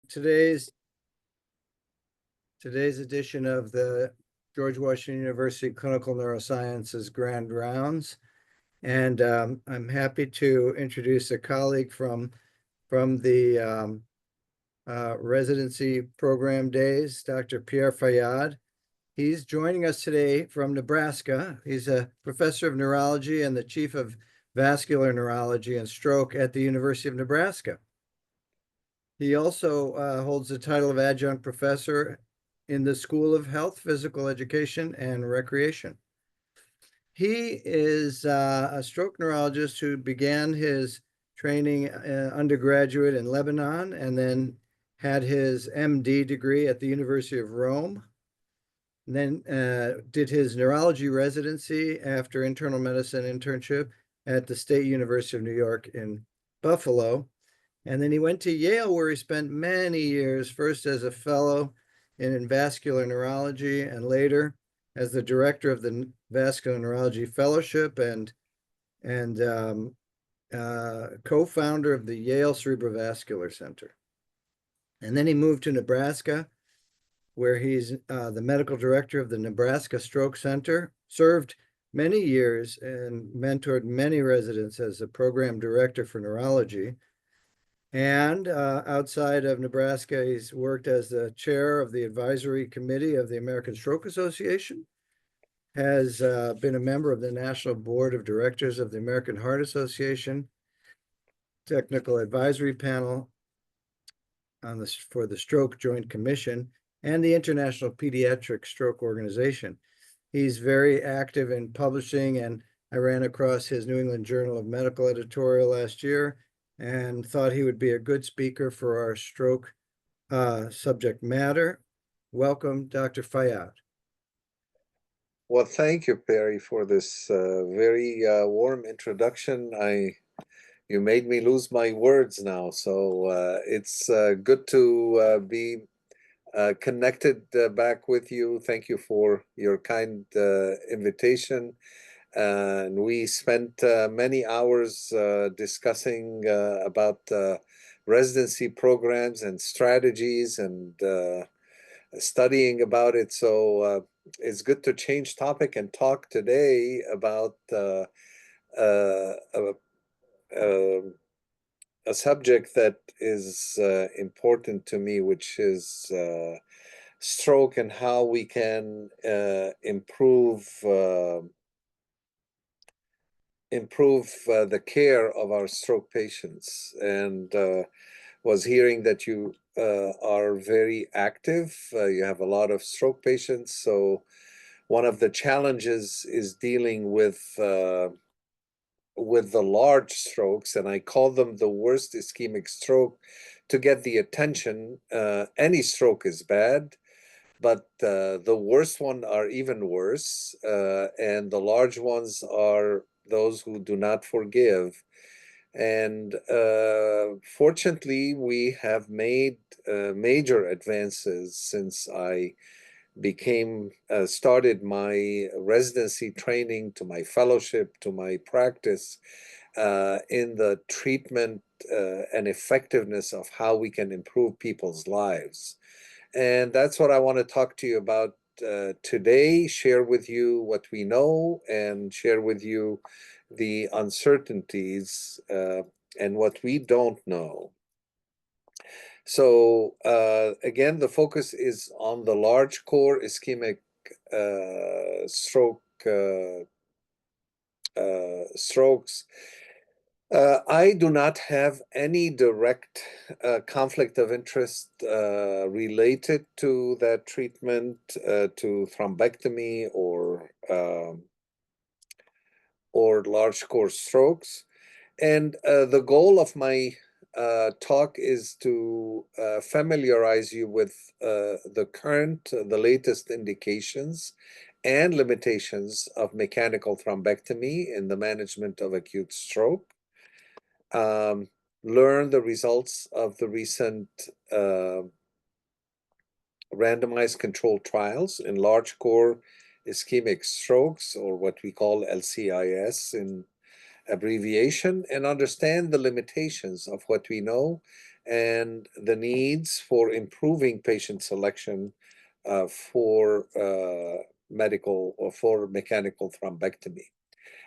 today's edition of the George Washington University Clinical Neurosciences Grand Rounds. And I'm happy to introduce a colleague from the residency program days, Dr. Pierre Fayad. He's joining us today from Nebraska. He's a professor of neurology and the chief of vascular neurology and stroke at the University of Nebraska. He also holds the title of adjunct professor in the School of Health, Physical Education, and Recreation. He is a stroke neurologist who began his training undergraduate in Lebanon and then had his MD degree at the University of Rome. And then did his neurology residency after internal medicine internship at the State University of New York in Buffalo. And then he went to Yale, where he spent many years, first as a fellow in vascular neurology and later as the director of the Vascular Neurology Fellowship and co-founder of the Yale Cerebrovascular Center. And then he moved to Nebraska, where he's the medical director of the Nebraska Stroke Center, served many years and mentored many residents as a program director for neurology. And outside of Nebraska, he's worked as the chair of the advisory committee of the American Stroke Association, has been a member of the National Board of Directors of the American Heart Association, technical advisory panel for the Stroke Joint Commission, and the International Pediatric Stroke Organization. He's very active in publishing, and I ran across his New England Journal of Medical editorial last year and thought he would be a good speaker for our stroke subject matter. Welcome, Dr. Fayad. Well, thank you, Perry, for this very warm introduction. You made me lose my words now, so it's good to be connected back with you. Thank you for your kind invitation. And we spent many hours discussing about residency programs and strategies and studying about it. So it's good to change topic and talk today about a subject that is important to me, which is stroke and how we can improve the care of our stroke patients. And was hearing that you are very active. You have a lot of stroke patients. So one of the challenges is dealing with the large strokes, and I call them the worst ischemic stroke to get the attention. Any stroke is bad, but the worst ones are even worse, and the large ones are those who do not forgive. And fortunately, we have made major advances since I started my residency training to my fellowship to my practice in the treatment and effectiveness of how we can improve people's lives. And that's what I want to talk to you about today, share with you what we know and share with you the uncertainties and what we don't know. So again, the focus is on the large core ischemic strokes. I do not have any direct conflict of interest related to that treatment, to thrombectomy or large core strokes. And the goal of my talk is to familiarize you with the latest indications and limitations of mechanical thrombectomy in the management of acute stroke. Learn the results of the recent randomized controlled trials in large core ischemic strokes, or what we call LCIS in abbreviation, and understand the limitations of what we know and the needs for improving patient selection for medical or for mechanical thrombectomy.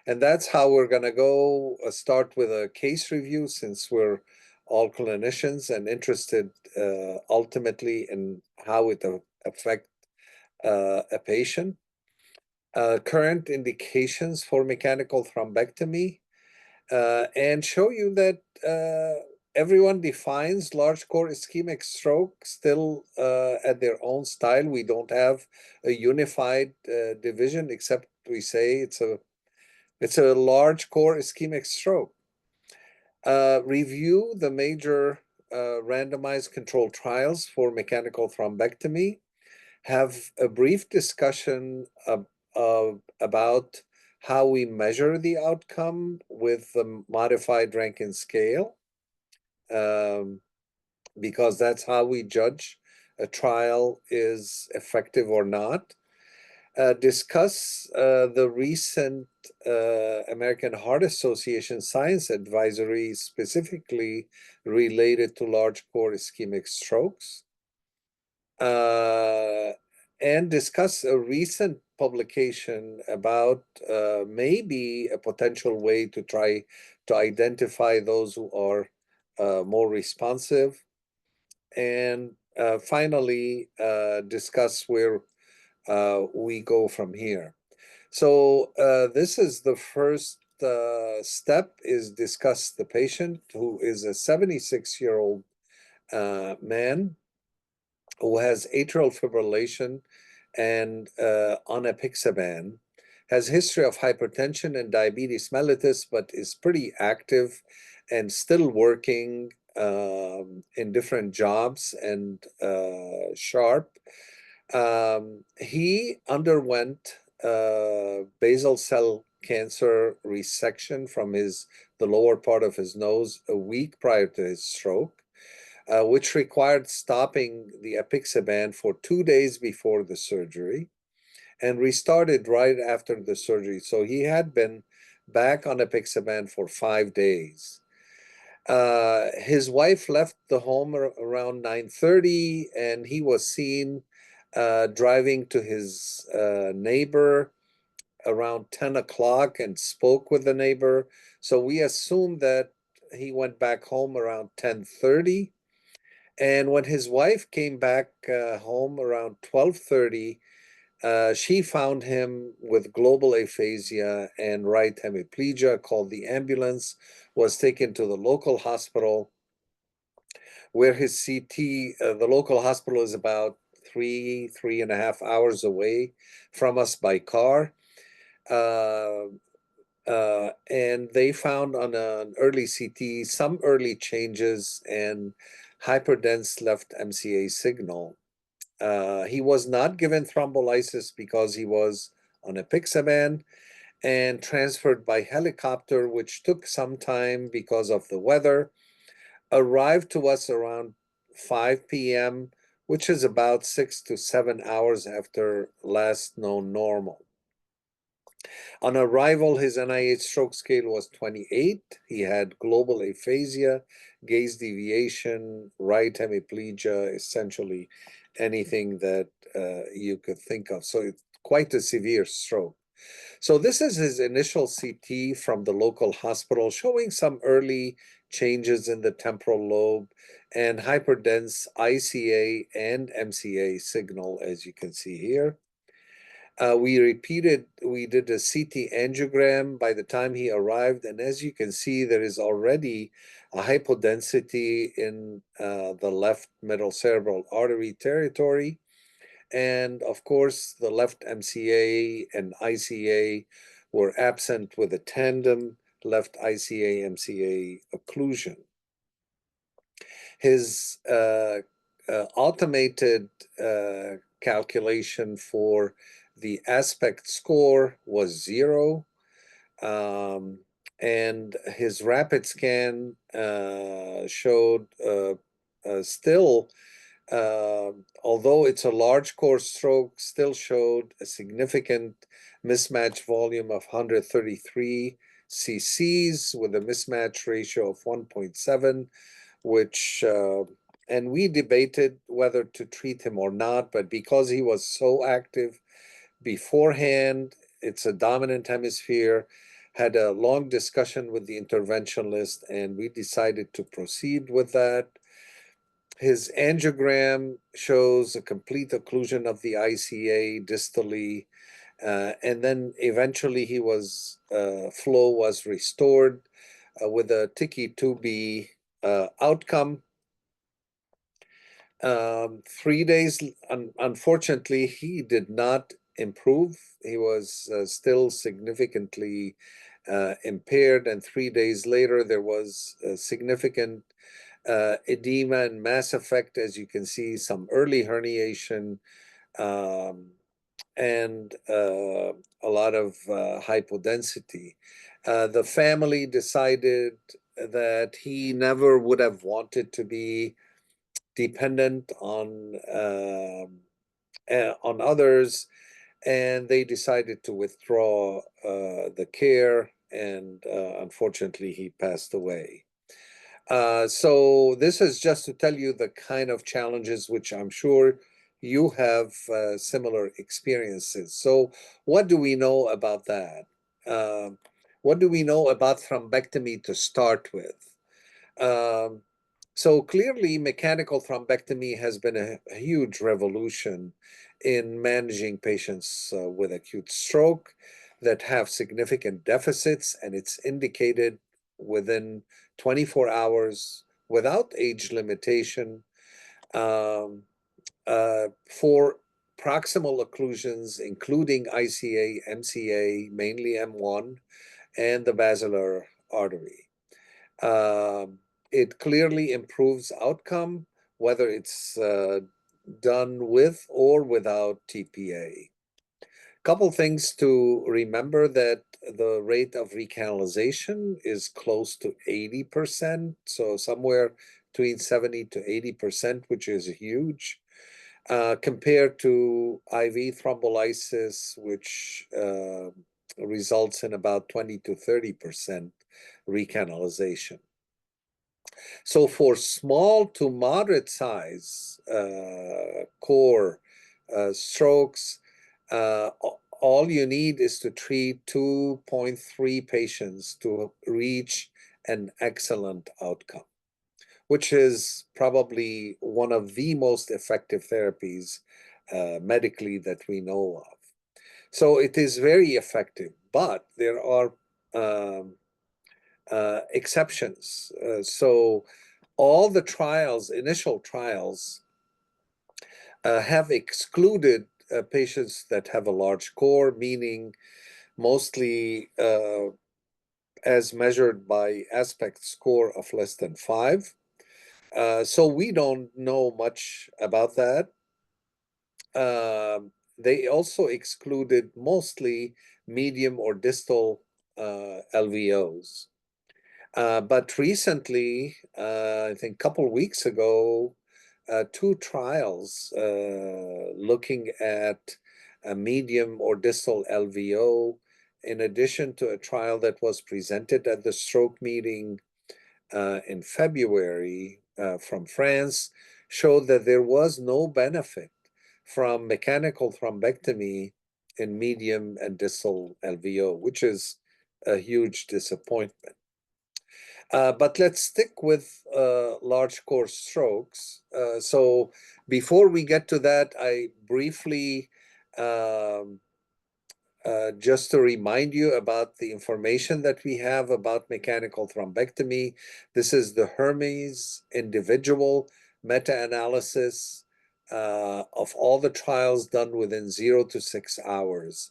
And that's how we're going to go start with a case review, since we're all clinicians and interested ultimately in how it affects a patient. Current indications for mechanical thrombectomy, and show you that everyone defines large core ischemic stroke still at their own style. We don't have a unified division, except we say it's a large core ischemic stroke. Review the major randomized controlled trials for mechanical thrombectomy. Have a brief discussion about how we measure the outcome with the modified Rankin scale, because that's how we judge a trial is effective or not. Discuss the recent American Heart Association science advisory specifically related to large core ischemic strokes. And discuss a recent publication about maybe a potential way to try to identify those who are more responsive. And finally, discuss where we go from here. So this is the first step, is discuss the patient, who is a 76-year-old man who has atrial fibrillation and on apixaban, has history of hypertension and diabetes mellitus, but is pretty active and still working in different jobs and sharp. He underwent basal cell cancer resection from the lower part of his nose a week prior to his stroke, which required stopping the apixaban for 2 days before the surgery and restarted right after the surgery. So he had been back on apixaban for 5 days. His wife left the home around 9:30, and he was seen driving to his neighbor around 10 o'clock and spoke with the neighbor. So we assume that he went back home around 10:30. And when his wife came back home around 12:30, she found him with global aphasia and right hemiplegia, called the ambulance, was taken to the local hospital, where his CT, the local hospital is about 3.5 hours away from us by car. And they found on an early CT some early changes and hyperdense left MCA signal. He was not given thrombolysis because he was on apixaban, and transferred by helicopter, which took some time because of the weather. Arrived to us around 5 p.m., which is about 6 to 7 hours after last known normal. On arrival, his NIH stroke scale was 28. He had global aphasia, gaze deviation, right hemiplegia, essentially anything that you could think of. So it's quite a severe stroke. So this is his initial CT from the local hospital, showing some early changes in the temporal lobe and hyperdense ICA and MCA signal, as you can see here. We did a CT angiogram by the time he arrived, and as you can see, there is already a hypodensity in the left middle cerebral artery territory. And of course, the left MCA and ICA were absent with a tandem left ICA MCA occlusion. His automated calculation for the aspect score was 0. And his rapid scan showed still, although it's a large core stroke, still showed a significant mismatch volume of 133 cc's with a mismatch ratio of 1.7, which, and we debated whether to treat him or not, but because he was so active beforehand, it's a dominant hemisphere, had a long discussion with the interventionalist, and we decided to proceed with that. His angiogram shows a complete occlusion of the ICA distally, and then eventually flow was restored with a TICI 2B outcome. 3 days, unfortunately, he did not improve. He was still significantly impaired, and 3 days later, there was a significant edema and mass effect, as you can see, some early herniation, and a lot of hypodensity. The family decided that he never would have wanted to be dependent on others, and they decided to withdraw the care, and unfortunately, he passed away. So this is just to tell you the kind of challenges which I'm sure you have similar experiences. So what do we know about that? What do we know about thrombectomy to start with? So clearly, mechanical thrombectomy has been a huge revolution in managing patients with acute stroke that have significant deficits, and it's indicated within 24 hours without age limitation um, for proximal occlusions, including ICA, MCA, mainly M1, and the basilar artery. It clearly improves outcome, whether it's done with or without TPA. Couple things to remember, that the rate of recanalization is close to 80%, so somewhere between 70 to 80%, which is huge, compared to IV thrombolysis, which results in about 20 to 30% recanalization. So for small to moderate size core strokes, all you need is to treat 2.3 patients to reach an excellent outcome, which is probably one of the most effective therapies medically that we know of. So it is very effective, but there are exceptions. So all the trials, initial trials, have excluded patients that have a large core, meaning mostly as measured by aspect score of less than 5. So we don't know much about that. They also excluded mostly medium or distal LVOs. But recently, I think a couple of weeks ago, 2 trials looking at a medium or distal LVO, in addition to a trial that was presented at the stroke meeting in February from France, showed that there was no benefit from mechanical thrombectomy in medium and distal LVO, which is a huge disappointment. But let's stick with large core strokes. So before we get to that, I briefly, just to remind you about the information that we have about mechanical thrombectomy. This is the Hermes individual meta-analysis of all the trials done within 0 to 6 hours.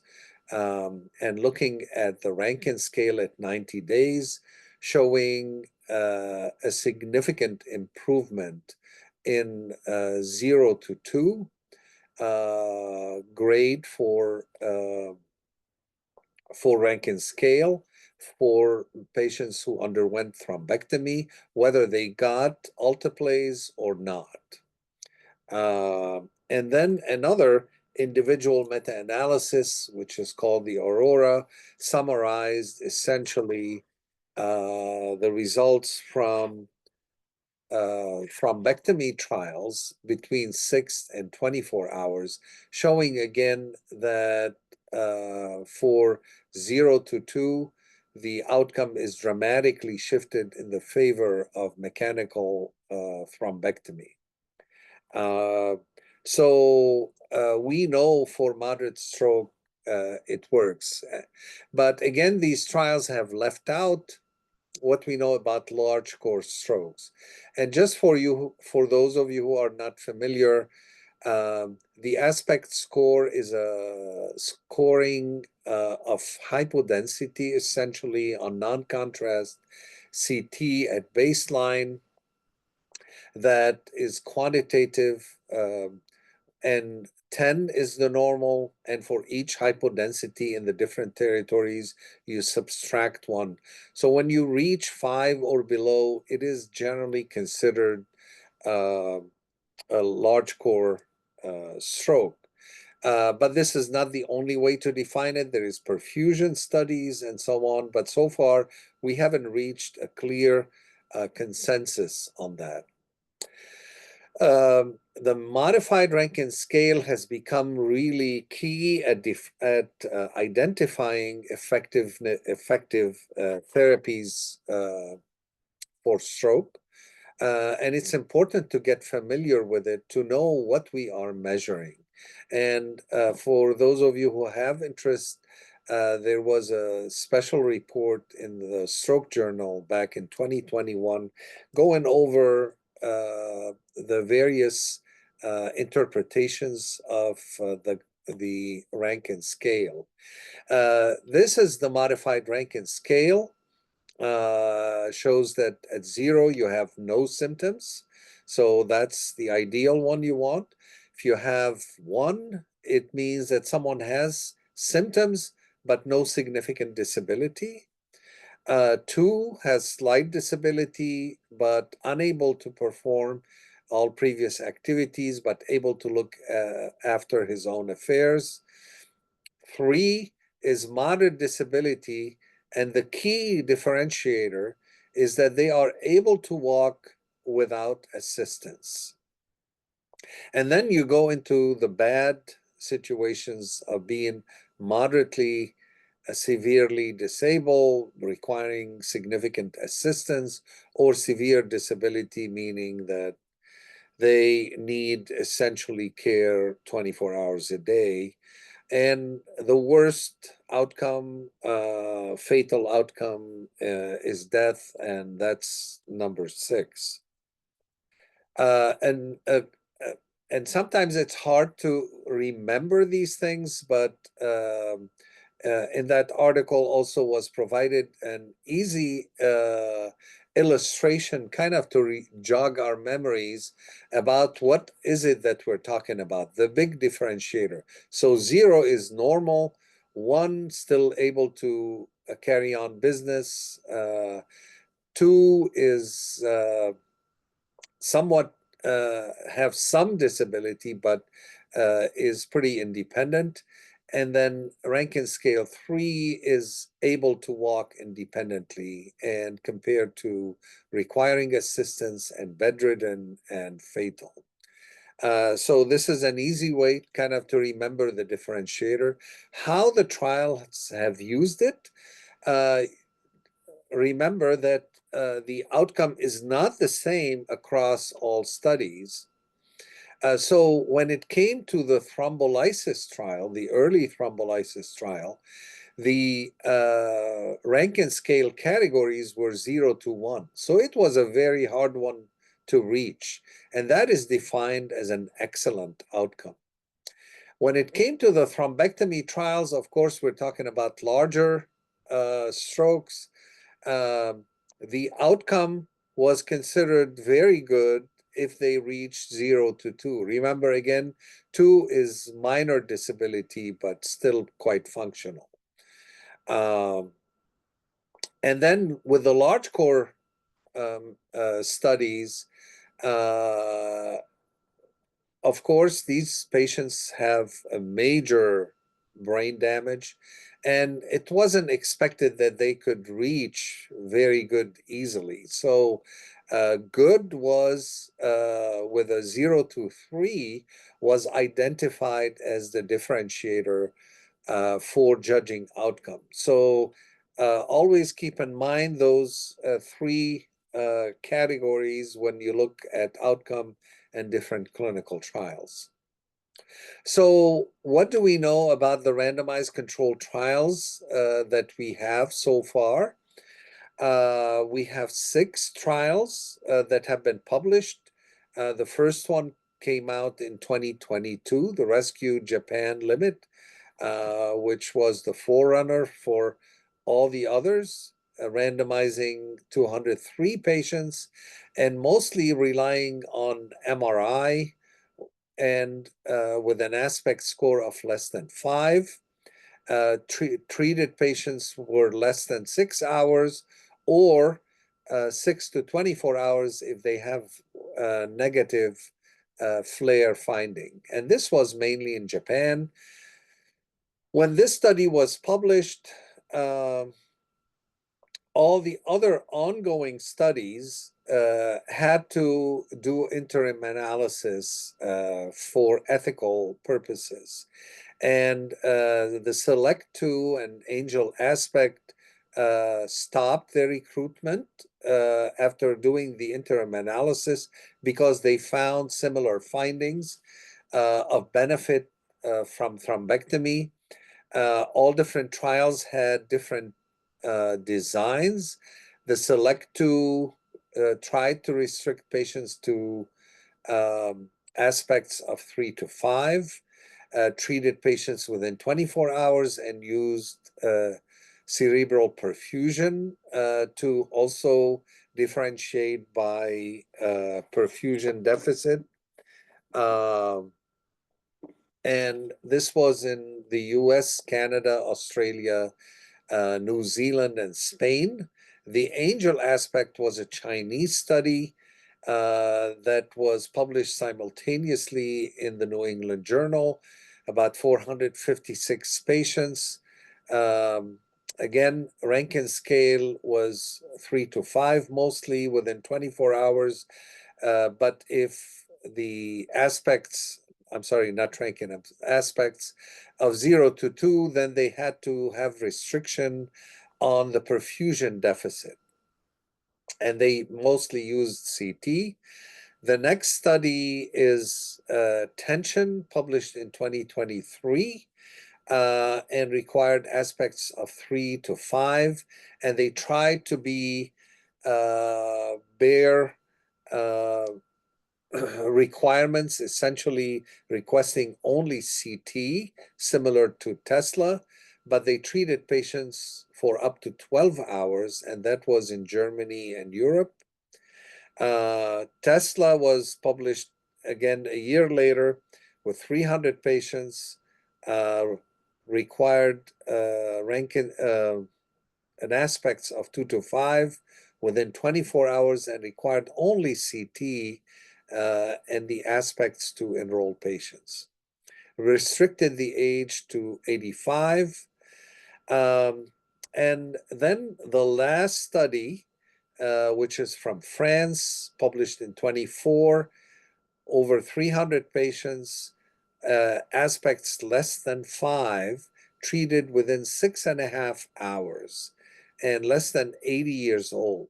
And looking at the Rankin scale at 90 days, showing a significant improvement in 0 to 2 grade for Rankin scale for patients who underwent thrombectomy, whether they got alteplase or not. And then another individual meta-analysis, which is called the Aurora, summarized essentially the results from thrombectomy trials between 6 and 24 hours, showing again that for 0 to 2, the outcome is dramatically shifted in the favor of mechanical thrombectomy. So we know for moderate stroke it works. But again, these trials have left out what we know about large core strokes. And just for those of you who are not familiar, the aspect score is a scoring of hypodensity, essentially on non-contrast CT at baseline that is quantitative, and 10 is the normal, and for each hypodensity in the different territories, you subtract 1. So when you reach 5 or below, it is generally considered a large core stroke. But this is not the only way to define it. There is perfusion studies and so on, but so far we haven't reached a clear consensus on that. The modified Rankin scale has become really key at identifying effective therapies for stroke. And it's important to get familiar with it to know what we are measuring. And for those of you who have interest, there was a special report in the Stroke Journal back in 2021 going over the various interpretations of the Rankin scale. This is the modified Rankin scale. Shows that at 0 you have no symptoms, so that's the ideal one you want. If you have 1, it means that someone has symptoms but no significant disability. 2 has slight disability but unable to perform all previous activities but able to look after his own affairs. 3 is moderate disability, and the key differentiator is that they are able to walk without assistance. And then you go into the bad situations of being moderately severely disabled, requiring significant assistance, or severe disability, meaning that they need essentially care 24 hours a day. And the worst outcome, fatal outcome, is death, and that's number 6. Uh, and uh, uh, and sometimes it's hard to remember these things, but in that article also was provided an easy illustration, kind of to jog our memories about what is it that we're talking about, the big differentiator. So 0 is normal, 1 still able to carry on business, 2 is somewhat have some disability, but is pretty independent. And then Rankin scale 3 is able to walk independently, and compared to requiring assistance and bedridden and fatal. So this is an easy way kind of to remember the differentiator. How the trials have used it, remember that the outcome is not the same across all studies. So when it came to the thrombolysis trial, the early thrombolysis trial, the Rankin scale categories were 0 to 1. So it was a very hard one to reach. And that is defined as an excellent outcome. When it came to the thrombectomy trials, of course, we're talking about larger strokes. The outcome was considered very good if they reached 0 to 2. Remember, again, 2 is minor disability, but still quite functional. And then with the large core studies, of course, these patients have a major brain damage, and it wasn't expected that they could reach very good easily. So Good was with a 0 to 3 was identified as the differentiator for judging outcome. So always keep in mind those three categories when you look at outcome and different clinical trials. So what do we know about the randomized controlled trials that we have so far? We have 6 trials that have been published. The first one came out in 2022, the Rescue Japan Limit, which was the forerunner for all the others, randomizing 203 patients and mostly relying on MRI and with an aspect score of less than 5. Treated patients were less than 6 hours or 6 to 24 hours if they have negative flare finding. And this was mainly in Japan. When this study was published, all the other ongoing studies had to do interim analysis for ethical purposes. And the SELECT-2 and Angel Aspect stopped their recruitment after doing the interim analysis because they found similar findings of benefit from thrombectomy. All different trials had different designs. The SELECT-2 tried to restrict patients to aspects of 3 to 5. Treated patients within 24 hours and used cerebral perfusion to also differentiate by perfusion deficit. And this was in the US, Canada, Australia, New Zealand, and Spain. The Angel Aspect was a Chinese study that was published simultaneously in the New England Journal, about 456 patients. Again, Rankin scale was 3 to 5, mostly within 24 hours. But if the aspects, I'm sorry, not Rankin, aspects of 0 to 2, then they had to have restriction on the perfusion deficit. And they mostly used CT. The next study is Tension, published in 2023, and required aspects of 3 to 5. And they tried to be bare requirements, essentially requesting only CT, similar to Tesla, but they treated patients for up to 12 hours, and that was in Germany and Europe. Tesla was published again a year later with 300 patients, required Rankin an aspects of 2 to 5 within 24 hours and required only CT and the aspects to enroll patients. Restricted the age to 85. And then the last study, which is from France, published in 24, over 300 patients, aspects less than 5, treated within 6.5 hours, and less than 80 years old.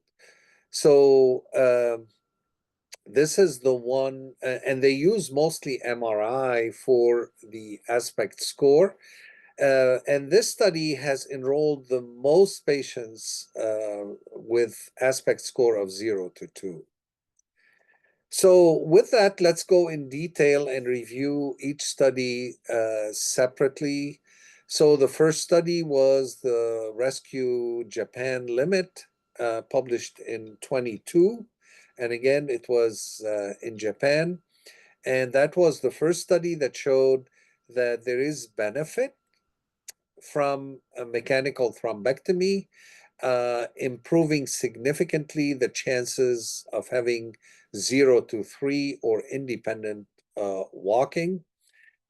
So this is the one, and they use mostly MRI for the aspect score. And this study has enrolled the most patients with aspect score of 0 to 2. So with that, let's go in detail and review each study separately. So the first study was the Rescue Japan Limit, published in 22. And again, it was in Japan. And that was the first study that showed that there is benefit from a mechanical thrombectomy, improving significantly the chances of having 0 to 3 or independent walking.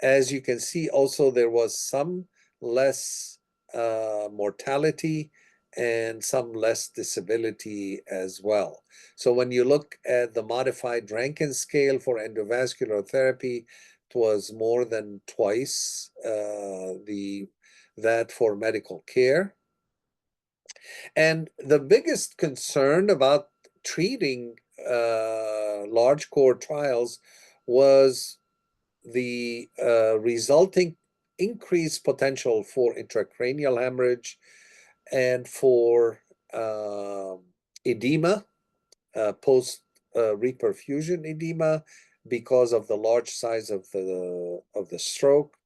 As you can see, also there was some less mortality and some less disability as well. So when you look at the modified Rankin scale for endovascular therapy, it was more than twice that for medical care. And the biggest concern about treating large core trials was the resulting increased potential for intracranial hemorrhage and for edema, post reperfusion edema, because of the large size of the stroke,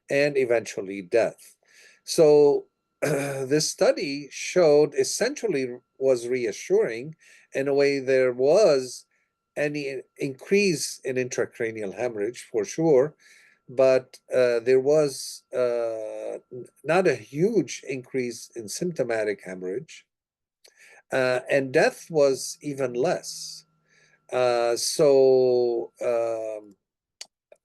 and eventually death. So this study showed, essentially was reassuring in a way. There was any increase in intracranial hemorrhage for sure, but there was not a huge increase in symptomatic hemorrhage, and death was even less.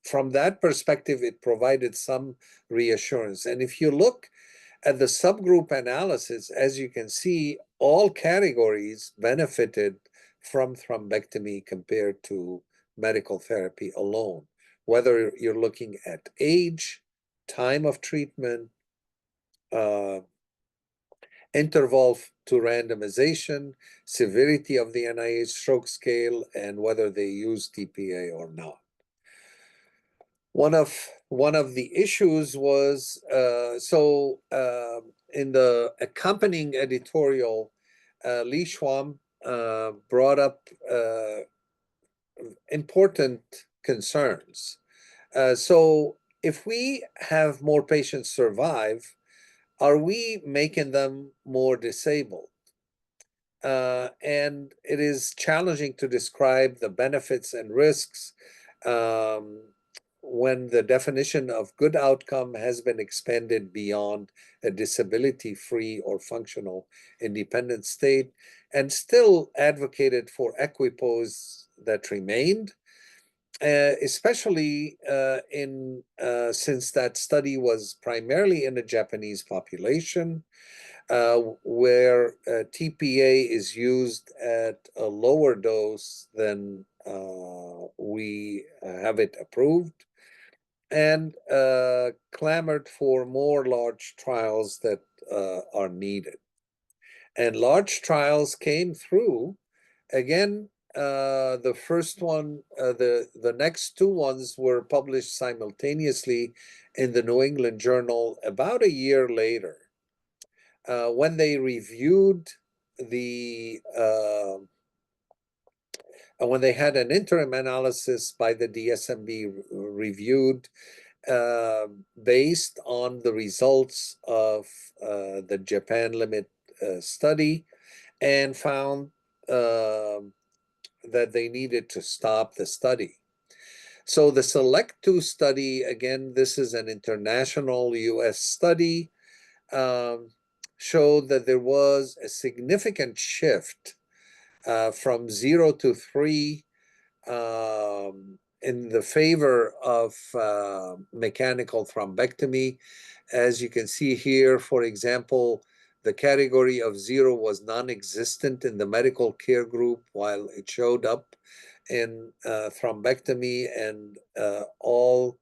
From that perspective, it provided some reassurance. And if you look at the subgroup analysis, as you can see, all categories benefited from thrombectomy compared to medical therapy alone, whether you're looking at age, time of treatment, interval to randomization, severity of the NIH stroke scale, and whether they use TPA or not. One of the issues was in the accompanying editorial, Lee Schwam brought up important concerns. So if we have more patients survive, are we making them more disabled? And it is challenging to describe the benefits and risks when the definition of good outcome has been expanded beyond a disability-free or functional independent state, and still advocated for equipoise that remained, especially since that study was primarily in a Japanese population, where TPA is used at a lower dose than we have it approved, and clamored for more large trials that are needed. And large trials came through. Again, the first one, the next two ones were published simultaneously in the New England Journal about a year later. When they reviewed when they had an interim analysis by the DSMB reviewed based on the results of the Japan limit study, and found that they needed to stop the study. So the SELECT-2 study, again, this is an international US study, showed that there was a significant shift from 0 to 3 in the favor of mechanical thrombectomy. As you can see here, for example, the category of 0 was non-existent in the medical care group, while it showed up in thrombectomy, and all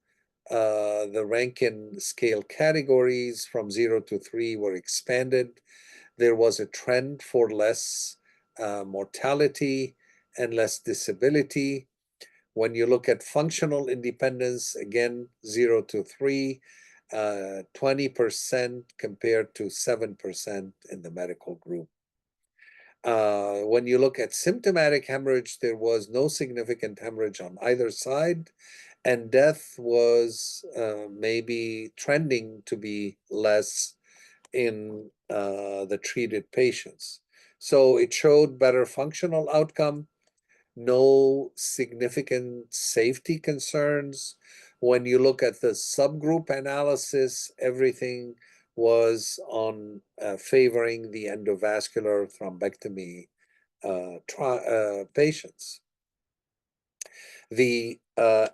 the Rankin scale categories from 0 to 3 were expanded. There was a trend for less mortality and less disability. When you look at functional independence, again, 0 to 3, 20% compared to 7% in the medical group. When you look at symptomatic hemorrhage, there was no significant hemorrhage on either side, and death was maybe trending to be less in the treated patients. So it showed better functional outcome, no significant safety concerns. When you look at the subgroup analysis, everything was on favoring the endovascular thrombectomy patients. The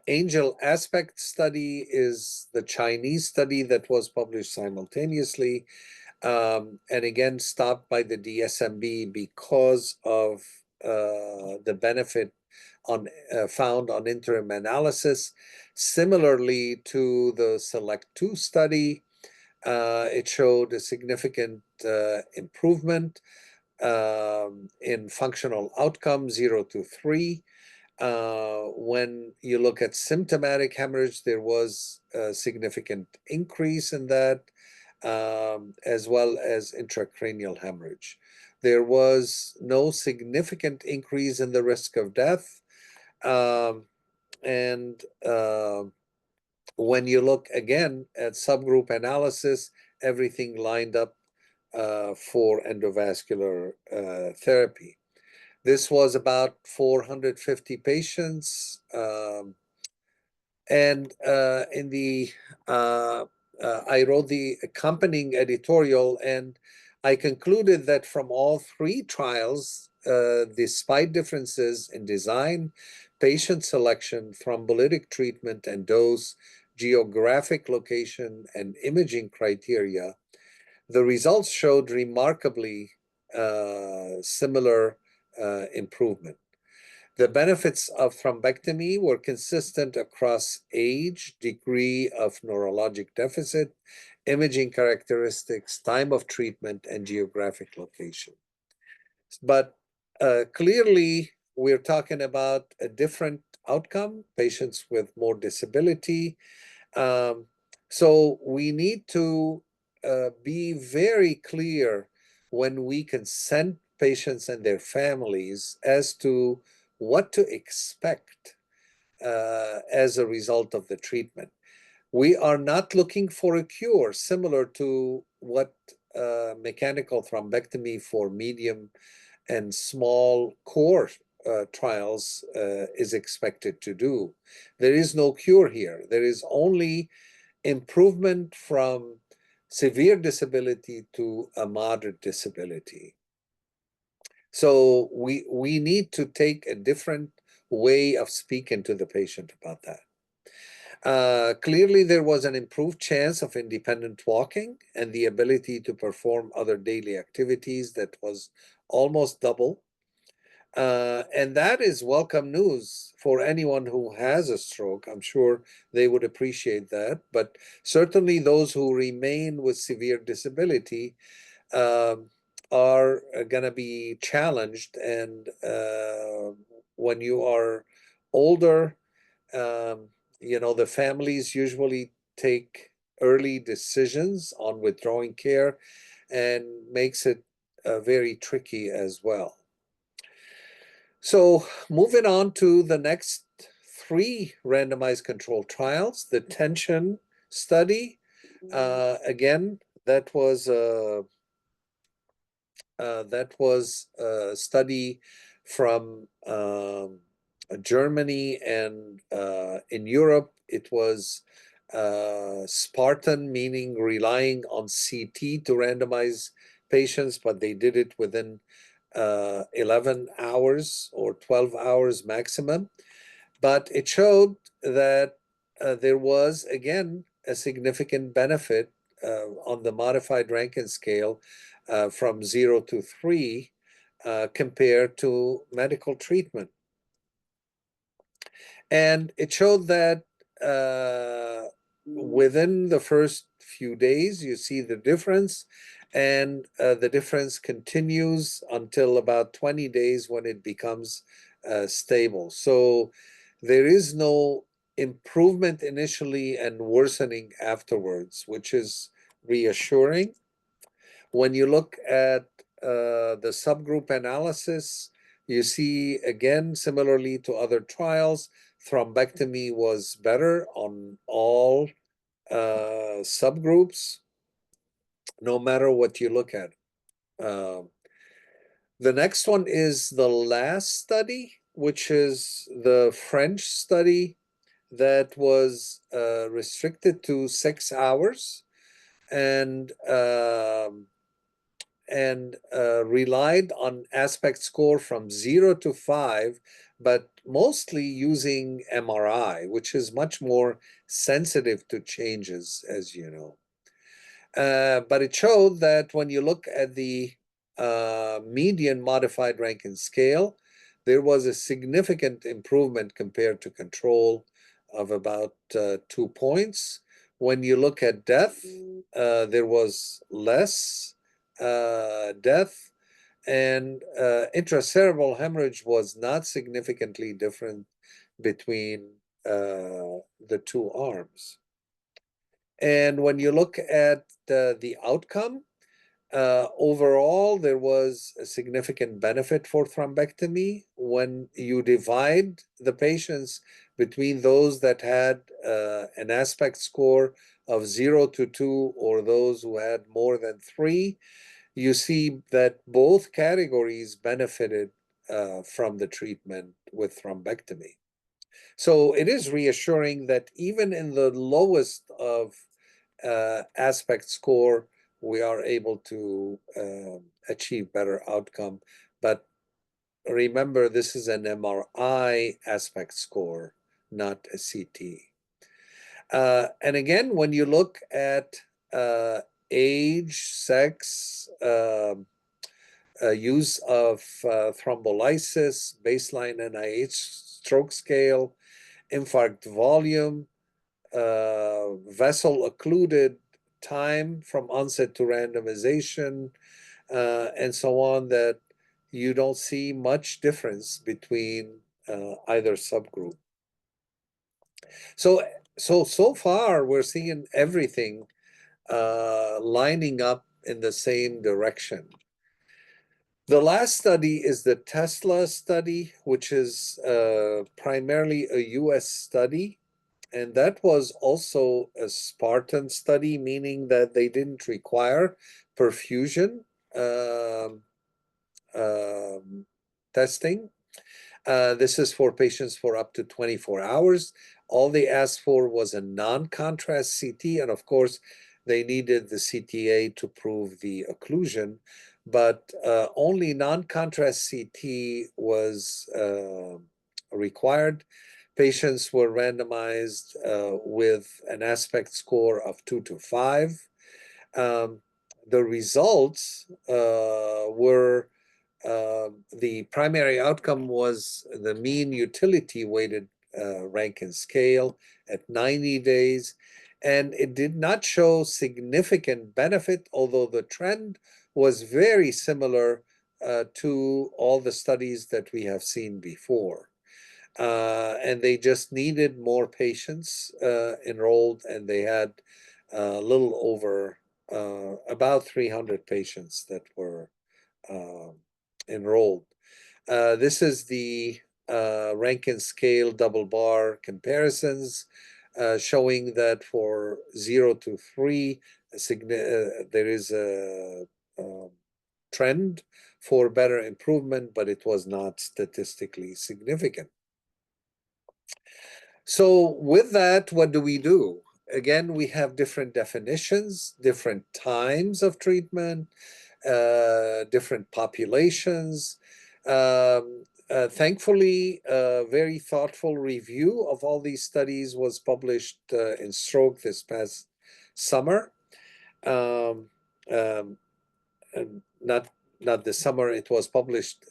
Angel Aspect study is the Chinese study that was published simultaneously. and again stopped by the DSMB because of the benefit found on interim analysis. Similarly to the SELECT-2 study, it showed a significant improvement in functional outcome 0 to 3. When you look at symptomatic hemorrhage, there was a significant increase in that, as well as intracranial hemorrhage. There was no significant increase in the risk of death. And when you look again at subgroup analysis, everything lined up for endovascular therapy. This was about 450 patients. And I wrote the accompanying editorial, and I concluded that from all three trials, despite differences in design, patient selection, thrombolytic treatment and dose, geographic location, and imaging criteria, the results showed remarkably similar improvement. The benefits of thrombectomy were consistent across age, degree of neurologic deficit, imaging characteristics, time of treatment, and geographic location. But clearly, we're talking about a different outcome, patients with more disability. So we need to be very clear when we consent patients and their families as to what to expect as a result of the treatment. We are not looking for a cure, similar to what mechanical thrombectomy for medium and small core trials is expected to do. There is no cure here. There is only improvement from severe disability to a moderate disability. So we need to take a different way of speaking to the patient about that. Clearly, there was an improved chance of independent walking and the ability to perform other daily activities that was almost double. And that is welcome news for anyone who has a stroke. I'm sure they would appreciate that. But certainly those who remain with severe disability are going to be challenged. And when you are older, the families usually take early decisions on withdrawing care, and makes it very tricky as well. So moving on to the next three randomized controlled trials, the tension study. Again, that was a study from Germany, and in Europe it was Spartan, meaning relying on CT to randomize patients, but they did it within 11 hours or 12 hours maximum. But it showed that there was, again, a significant benefit on the modified Rankin scale from 0 to 3 compared to medical treatment. And it showed that within the first few days, you see the difference, and the difference continues until about 20 days when it becomes stable. So there is no improvement initially and worsening afterwards, which is reassuring. When you look at the subgroup analysis, you see, again, similarly to other trials, thrombectomy was better on all subgroups, no matter what you look at. The next one is the last study, which is the French study that was restricted to 6 hours and relied on aspect score from 0 to 5, but mostly using MRI, which is much more sensitive to changes, as you know. But it showed that when you look at the median modified Rankin scale, there was a significant improvement compared to control of about 2 points. When you look at death, there was less death, and intracerebral hemorrhage was not significantly different between the two arms. And when you look at the outcome, overall, there was a significant benefit for thrombectomy when you divide the patients between those that had an aspect score of 0 to 2 or those who had more than 3. You see that both categories benefited from the treatment with thrombectomy. So it is reassuring that even in the lowest of aspect score, we are able to achieve better outcome. But remember, this is an MRI aspect score, not a CT. And again, when you look at age, sex, use of thrombolysis, baseline NIH stroke scale, infarct volume, vessel occluded time from onset to randomization, and so on, that you don't see much difference between either subgroup. So far, we're seeing everything lining up in the same direction. The last study is the Tesla study, which is primarily a US study. And that was also a Spartan study, meaning that they didn't require perfusion testing. This is for patients for up to 24 hours. All they asked for was a non-contrast CT, and of course, they needed the CTA to prove the occlusion, but only non-contrast CT was required. Patients were randomized with an aspect score of 2 to 5. The results were the primary outcome was the mean utility weighted Rankin scale at 90 days, and it did not show significant benefit, although the trend was very similar to all the studies that we have seen before. And they just needed more patients enrolled, and they had a little over about 300 patients that were enrolled. This is the Rankin scale double bar comparisons showing that for 0 to 3, there is a trend for better improvement, but it was not statistically significant. So with that, what do we do? Again, we have different definitions, different times of treatment, different populations. Thankfully, a very thoughtful review of all these studies was published in Stroke this past summer. Not this summer, it was published,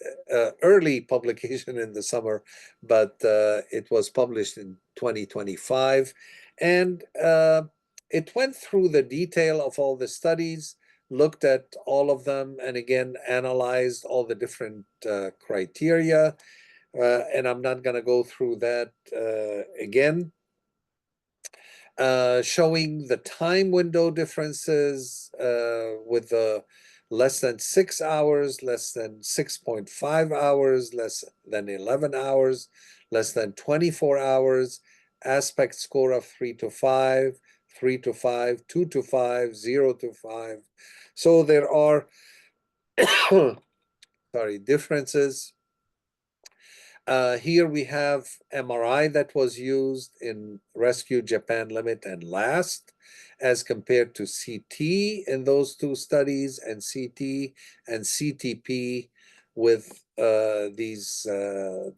early publication in the summer, but it was published in 2025. And it went through the detail of all the studies, looked at all of them, and again, analyzed all the different criteria. And I'm not going to go through that again. Showing the time window differences with the less than 6 hours, less than 6.5 hours, less than 11 hours, less than 24 hours, aspect score of 3 to 5, 3 to 5, 2 to 5, 0 to 5. So there are differences. Here we have MRI that was used in Rescue, Japan Limit, and LAST, as compared to CT in those two studies, and CT and CTP with the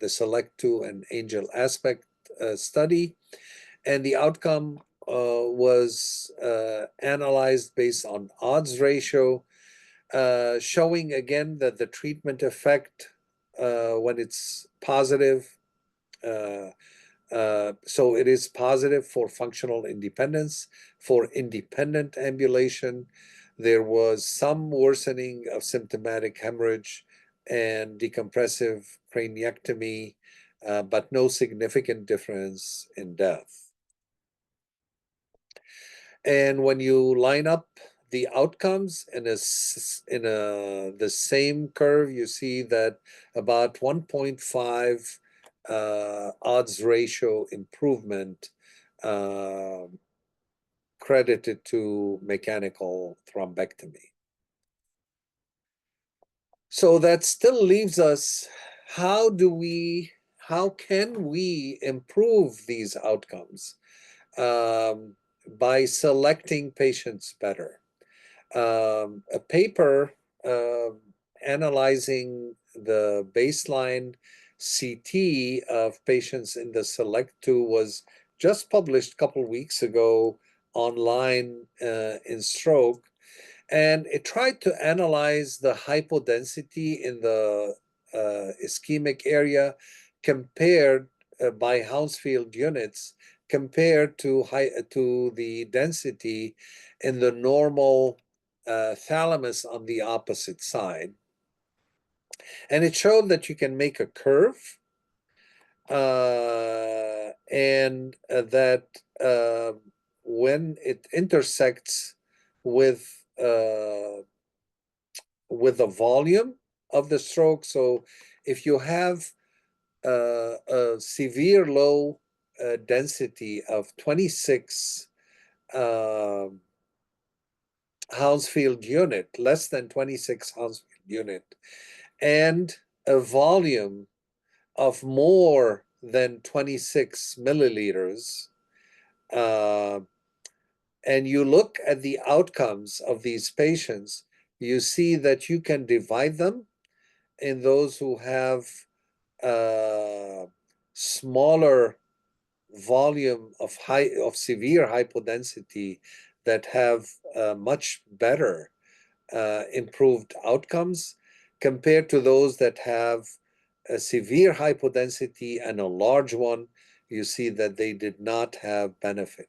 SELECT2 and ANGEL aspect study. And the outcome was analyzed based on odds ratio, showing again that the treatment effect when it's positive, so it is positive for functional independence, for independent ambulation. There was some worsening of symptomatic hemorrhage and decompressive craniectomy, but no significant difference in death. And when you line up the outcomes in the same curve, you see that about 1.5 odds ratio improvement credited to mechanical thrombectomy. So that still leaves us, how can we improve these outcomes? By selecting patients better. A paper analyzing the baseline CT of patients in the SELECT-2 was just published a couple weeks ago online in stroke, and it tried to analyze the hypodensity in the ischemic area compared by Hounsfield units compared to the density in the normal thalamus on the opposite side. And it showed that you can make a curve and that when it intersects with the volume of the stroke, so if you have a severe low density of 26 Hounsfield unit, less than 26 Hounsfield unit, and a volume of more than 26 milliliters, and you look at the outcomes of these patients, you see that you can divide them in those who have smaller volume of severe hypodensity that have much better improved outcomes compared to those that have a severe hypodensity and a large one. You see that they did not have benefit.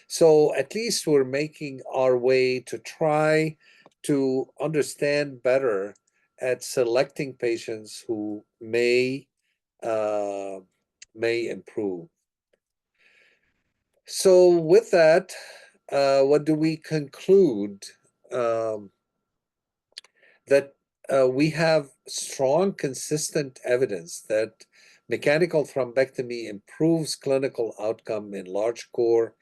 So at least we're making our way to try to understand better at selecting patients who may improve. So with that, what do we conclude? That we have strong, consistent evidence that mechanical thrombectomy improves clinical outcome in large core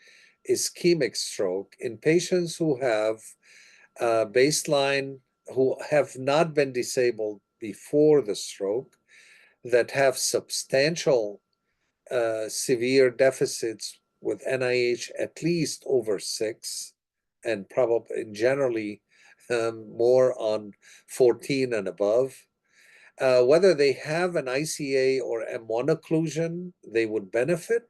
ischemic stroke in patients who have baseline, who have not been disabled before the stroke, that have substantial severe deficits with NIH at least over 6, and probably generally more on 14 and above. Whether they have an ICA or M1 occlusion, they would benefit.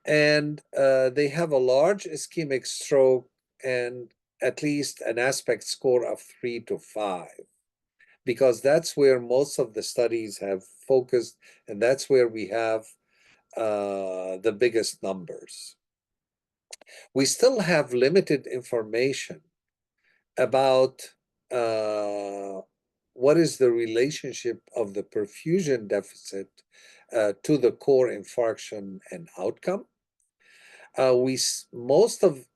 And they have a large ischemic stroke and at least an aspect score of 3 to 5, because that's where most of the studies have focused, and that's where we have the biggest numbers. We still have limited information about what is the relationship of the perfusion deficit to the core infarction and outcome.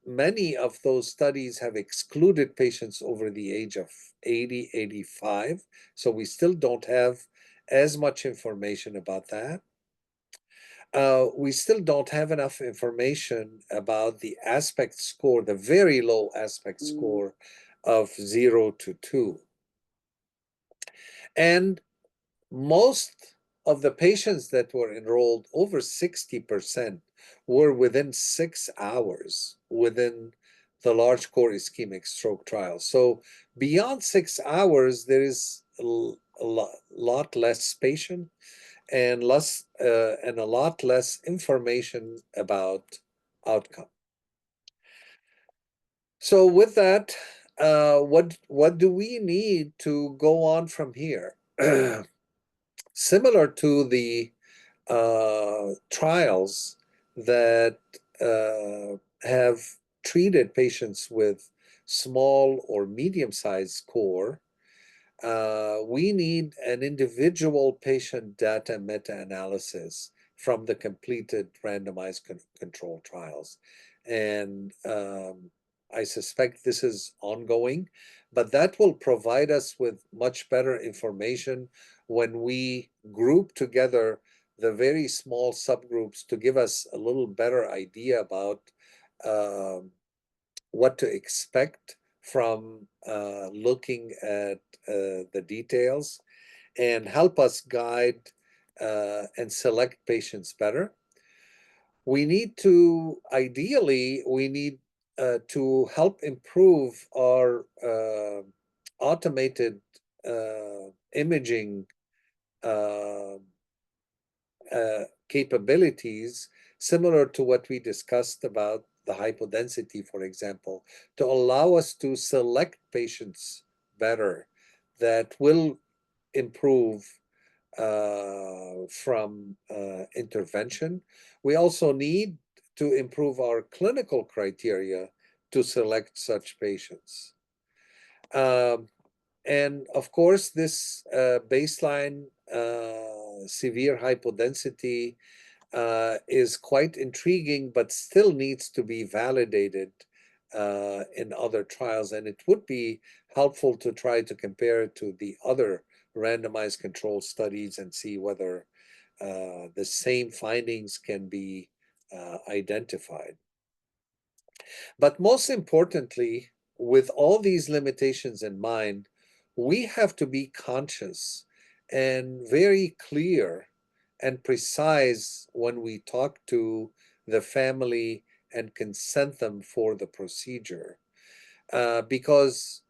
Many of those studies have excluded patients over the age of 80, 85, so we still don't have as much information about that. We still don't have enough information about the aspect score, the very low aspect score of 0 to 2. And most of the patients that were enrolled, over 60%, were within 6 hours within the large core ischemic stroke trial. So beyond 6 hours, there is a lot less patient and a lot less information about outcome. So with that, what do we need to go on from here? Similar to the trials that have treated patients with small or medium-sized core, we need an individual patient data meta-analysis from the completed randomized control trials. And I suspect this is ongoing, but that will provide us with much better information when we group together the very small subgroups to give us a little better idea about what to expect from looking at the details and help us guide and select patients better. We need to, ideally, we need to help improve our automated imaging uh, capabilities, similar to what we discussed about the hypodensity, for example, to allow us to select patients better that will improve from intervention. We also need to improve our clinical criteria to select such patients. And of course, this baseline severe hypodensity is quite intriguing, but still needs to be validated in other trials. And it would be helpful to try to compare it to the other randomized control studies and see whether the same findings can be identified. But most importantly, with all these limitations in mind, we have to be conscious and very clear and precise when we talk to the family and consent them for the procedure. Because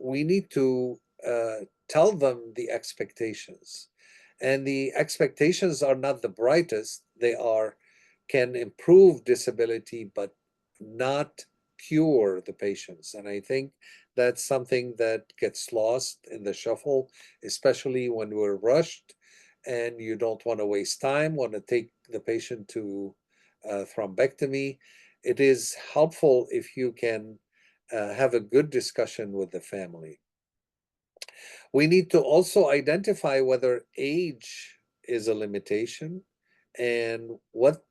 we need to tell them the expectations. And the expectations are not the brightest. They are can improve disability, but not cure the patients. And I think that's something that gets lost in the shuffle, especially when we're rushed and you don't want to waste time, want to take the patient to thrombectomy. It is helpful if you can have a good discussion with the family. We need to also identify whether age is a limitation and what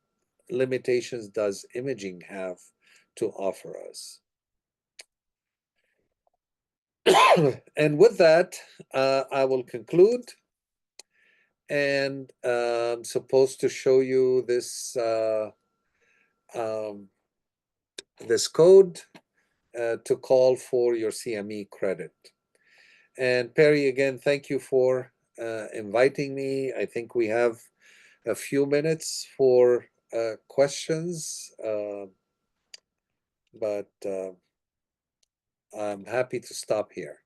limitations does imaging have to offer us. And with that, I will conclude, and I'm supposed to show you this this code to call for your CME credit. And Perry, again, thank you for inviting me. I think we have a few minutes for questions, but I'm happy to stop here.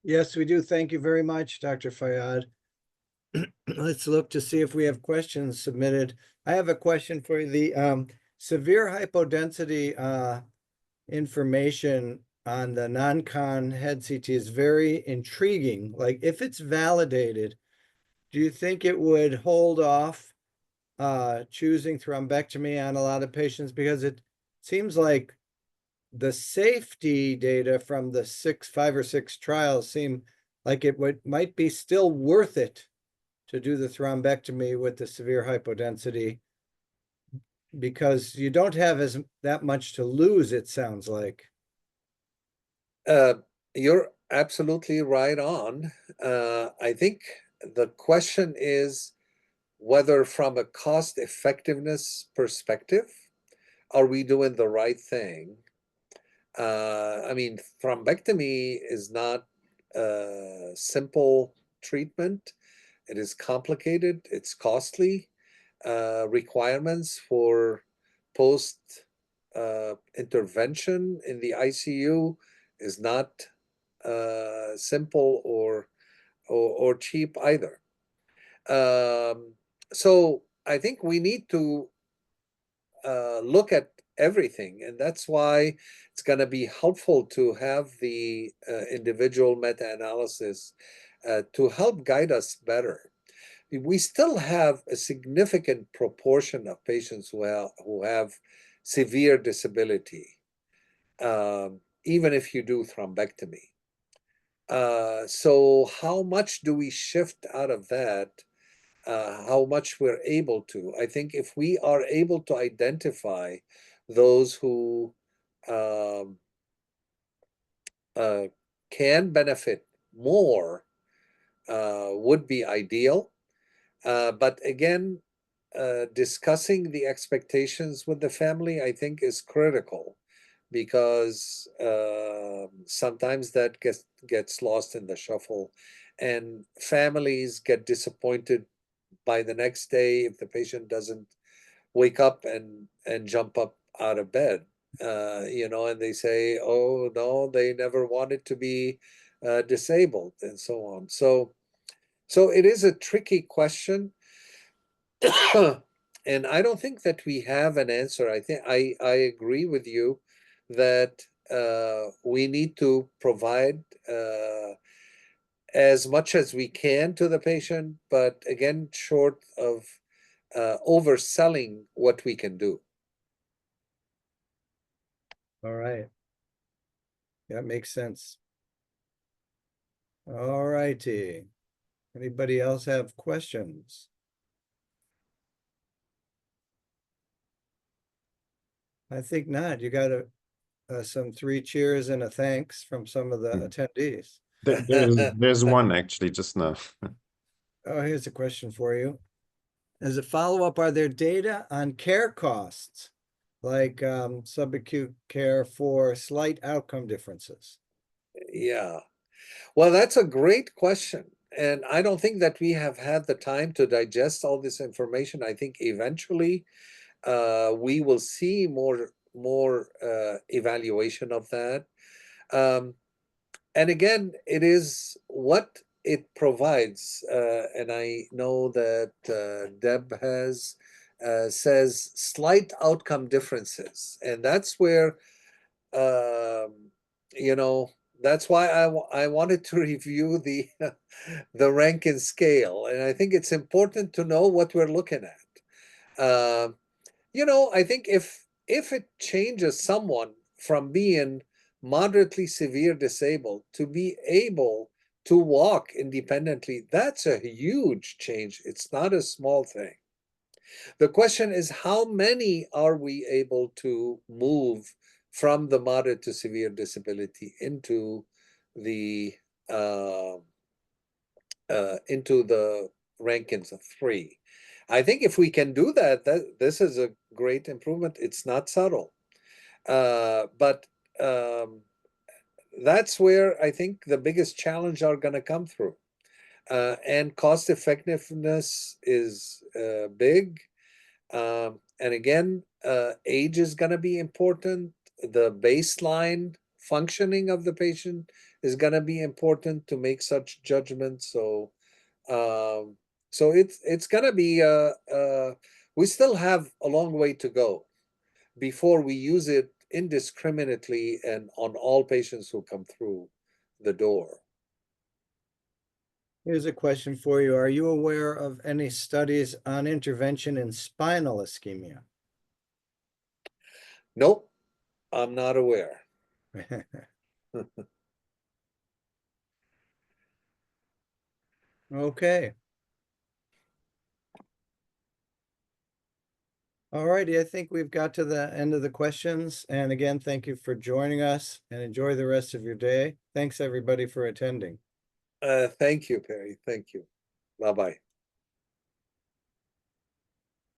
Yes, we do. Thank you very much, Dr. Fayad. Let's look to see if we have questions submitted. I have a question for you. The severe hypodensity information on the non-con head CT is very intriguing. Like, if it's validated, do you think it would hold off choosing thrombectomy on a lot of patients? Because it seems like the safety data from the 5 or 6 trials seem like it might be still worth it to do the thrombectomy with the severe hypodensity, because you don't have that much to lose, it sounds like. You're absolutely right on. I think the question is whether from a cost effectiveness perspective, are we doing the right thing? I mean, thrombectomy is not a simple treatment. It is complicated, it's costly. Requirements for post intervention in the ICU is not simple or cheap either. So I think we need to look at everything. And that's why it's going to be helpful to have the individual meta-analysis to help guide us better. We still have a significant proportion of patients who have severe disability, even if you do thrombectomy. So how much do we shift out of that? How much we're able to? I think if we are able to identify those who um, can benefit more, would be ideal. But again, discussing the expectations with the family, I think, is critical, because sometimes that gets lost in the shuffle, and families get disappointed by the next day if the patient doesn't wake up and jump up out of bed, and they say, oh no, they never wanted to be disabled, and so on. So it is a tricky question. And I don't think that we have an answer. I think I agree with you that we need to provide as much as we can to the patient, but again, short of overselling what we can do. All right. That makes sense. All righty. Anybody else have questions? I think not. You got some 3 cheers and a thanks from some of the attendees. There's one actually just now. Oh, here's a question for you. As a follow-up, are there data on care costs, like subacute care for slight outcome differences? Yeah. Well, that's a great question. And I don't think that we have had the time to digest all this information. I think eventually we will see more evaluation of that. And again, it is what it provides. And I know that Deb says slight outcome differences. And that's where, that's why I wanted to review the the Rankin scale. And I think it's important to know what we're looking at. I think if it changes someone from being moderately severe disabled to be able to walk independently, that's a huge change. It's not a small thing. The question is, how many are we able to move from the moderate to severe disability into the rankings of 3? I think if we can do that, this is a great improvement. It's not subtle, but that's where I think the biggest challenge are going to come through. And cost effectiveness is big. And again, age is going to be important. The baseline functioning of the patient is going to be important to make such judgments. So it's going to be we still have a long way to go before we use it indiscriminately and on all patients who come through the door. Here's a question for you. Are you aware of any studies on intervention in spinal ischemia? Nope, I'm not aware. Okay. All righty, I think we've got to the end of the questions. And again, thank you for joining us and enjoy the rest of your day. Thanks everybody for attending. Thank you, Perry. Thank you. Bye-bye.